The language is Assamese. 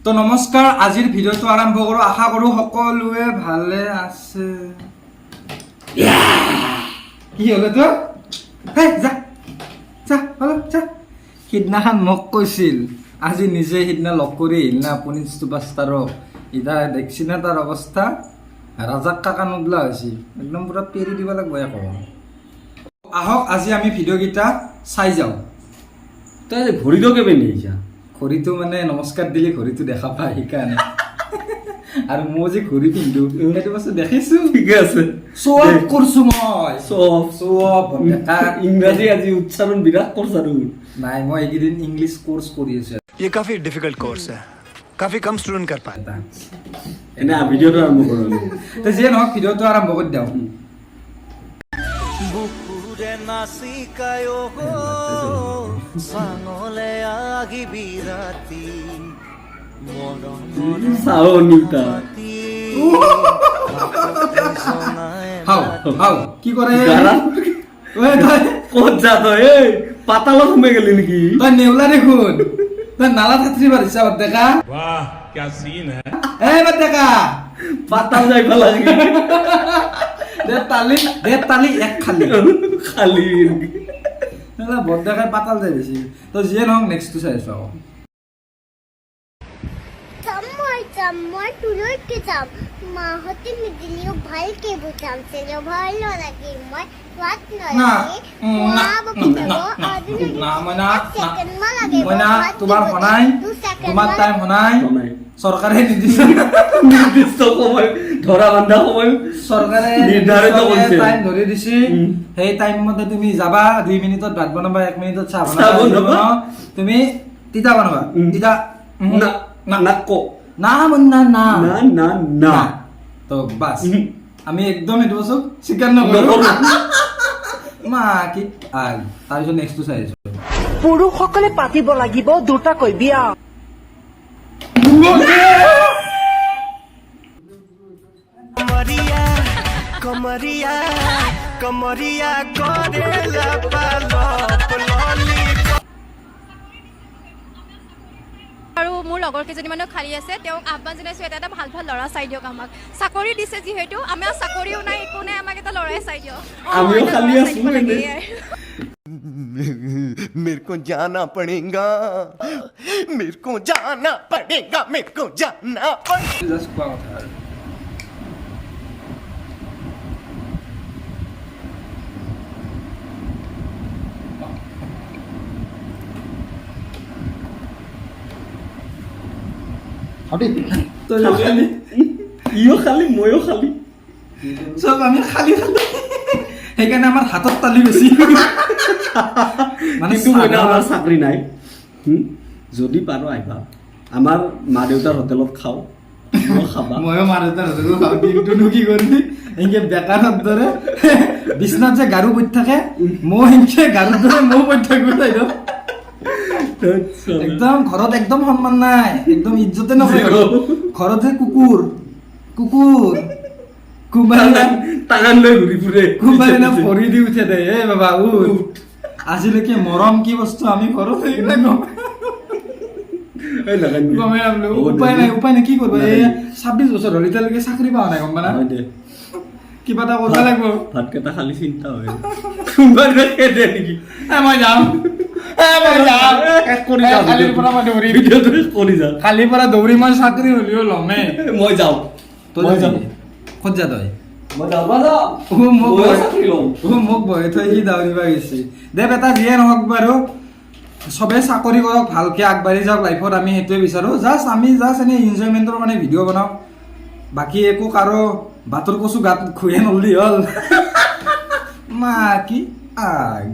তো নমস্কাৰ, আজিৰ ভিডিঅ'টো আৰম্ভ কৰোঁ। আশা কৰোঁ সকলোৱে ভালে আছে। কি হ'লে তো? যা যা হ'ল যা। সিদিনাখন মোক কৈছিল, আজি নিজে সিদিনা লগ কৰি আহিল না আপুনি ছুপাৰষ্টাৰক। এতিয়া দেখছি না তাৰ অৱস্থা, ৰাজাক কাকা নোগলা হৈছে, একদম পুৰা পেৰি দিব লাগিব একো। আহক আজি আমি ভিডিঅ'কেইটা চাই যাওঁ। তই ঘড়িটো কেবে নিছা? ঘড়ীটো মানে নমস্কাৰ দিলে ঘড়ীটো দেখা পায় সেইকাৰণে। আৰু মই যে ঘড়ী পিন্ধো সেইটো বস্তু দেখিছো, ঠিকে আছে। চব কৰিছো মই, চব চব ইংৰাজী আজি উচ্চাৰণ বিৰাট কৰছা তুমি। নাই, মই এইকেইদিন ইংলিছ কোৰ্চ কৰি আছো। ये काफी डिफिकल्ट कोर्स है, काफी कम स्टूडेंट कर पाए। এনে ভিডিঅ'টো আৰম্ভ কৰোঁ। তো যিয়ে নহওক ভিডিঅ'টো আৰম্ভ কৰি দিওঁ। বুকুৰে নাচিকায়ো চাঙলে আগি বিৰাতি মৰমৰ চাও নিতা হাও হাও কি কৰে গাৰা ঐ তই ক'ত যা তই? এই পাতালত সোমাই গেলি নেকি? তই নেউলা দেখোন, তই নালা থাত্ৰী বাঢ়িছা ডেকা। वाह क्या सीन है। ডেকা পাতাল যাইবা লাগে দে তালি এক খালি খালি বৰডেকাই পাতাল যাই বেছি। তো যিয়ে নহওক নেক্সটটো চাই আছো। মই তুলতে যাম, মাহঁতে নিদিলেও ভালকে বুজাম, চেলেও ভাল নালাগে, মই সোৱাদ নালাগে, তোমাৰ শুনাই, তোমাৰ টাইম শুনাই, চৰকাৰে নিদিছে নিৰ্দিষ্ট সময় ধৰা বান্ধা সময় চৰকাৰে নিৰ্ধাৰিত কৰিছে। টাইম ধৰি দিছে। সেই টাইম মতে তুমি যাবা, 2 মিনিটত ভাত বনাবা, 1 মিনিটত চাহ চাহ বনাবা। বনাবা, তুমি তিতা বনাবা, তিতা নাক না না না না না না। তো বাস আমি একদম এইটো বস্তু স্বীকাৰ নকৰো। মা কি তাৰপিছত নেক্সটটো চাই আছো। পুৰুষসকলে পাতিব লাগিব দুটাকৈ বিয়া। कमरिया कमरिया कमरिया करेला पालप लॉलीपॉप। আৰু মোৰ লগৰ কেইজনীমানক খালী আছে, তেওঁক আহ্বান জনাইছোঁ এটা ভাল ভাল ল'ৰা চাই দিয়ক। আমাক চাকৰি দিছে যিহেতু, আমাৰ চাকৰিও নাই, একো নাই, আমাক এটা ল'ৰাই চাই দিয়ক। আমিও খালী আছো এনে। मेरे को जाना पड़ेगा, मेरे को जाना पड़ेगा, मेरे को जाना पड़ेगा। জাষ্ট কোৱা কথা আৰু। তই খালি ইও খালি ময়ো খালি, চব আমি খালি খালি, সেইকাৰণে আমাৰ হাতত তালি বেছি। মানে কিন্তু মই আমাৰ চাকৰি নাই। যদি পাৰো আহিবা, আমাৰ মা দেউতাৰ হোটেলত খাওঁ, খাবা। ময়ো মা দেউতাৰ হোটেলত খাওঁ, দিনটোনো কি কৰিবি, এনেকে বেকাৰৰ দৰে বিচনাত যে গাৰু বহি থাকে, মই সেনেকে গাৰুৰ দৰে ময়ো বহি থাকো। একদম ঘৰত একদম সন্মান নাই, একদম ইজ্জতে নকৰে। ঘৰত যে কুকুৰ কুকুৰ কুমাৰিনা টাঙান লৈ ঘূৰি ফুৰে, কুমাৰিনা ভৰি দি উঠে দে, এ বাবা উঠ। আজিলৈকে মৰম কি বস্তু আমি ঘৰত গমেই নাপালো। উপায় নাই, উপায় নাই, কি কৰিব। এই 26 বছৰ হ'ল এতিয়ালৈকে চাকৰি পোৱা নাই, গম পালা? কিবা এটা কৰিব লাগিব। ভাতকেইটা খালি চিন্তা হয় কোনোবাই খেদে নেকি? মই যাম, কালিৰ পৰা মই দৌৰিম, ভিডিঅ'টো কৰি যা। কালিৰ পৰা দৌৰি মই চাকৰি হলেও ল'মেই। মই যাওঁ, মই যাম। ক'ত যা তই? মই যাবা যাওঁ, মোক চাকৰি ল'ম। মোক বহি থৈ সি দৌৰিব গৈছে। দে বেটা, যিয়ে নহওক বাৰু, চবে চাকৰি কৰক, ভালকে আগবাঢ়ি যাওক লাইফত, আমি সেইটোৱে বিচাৰো। আমি এনে এনজয়মেণ্টৰ মানে ভিডিঅ' বনাওঁ, বাকী একো কাৰো বাটৰ কচু গাত ঘূৰে নললি হ'ল। মা কি আগ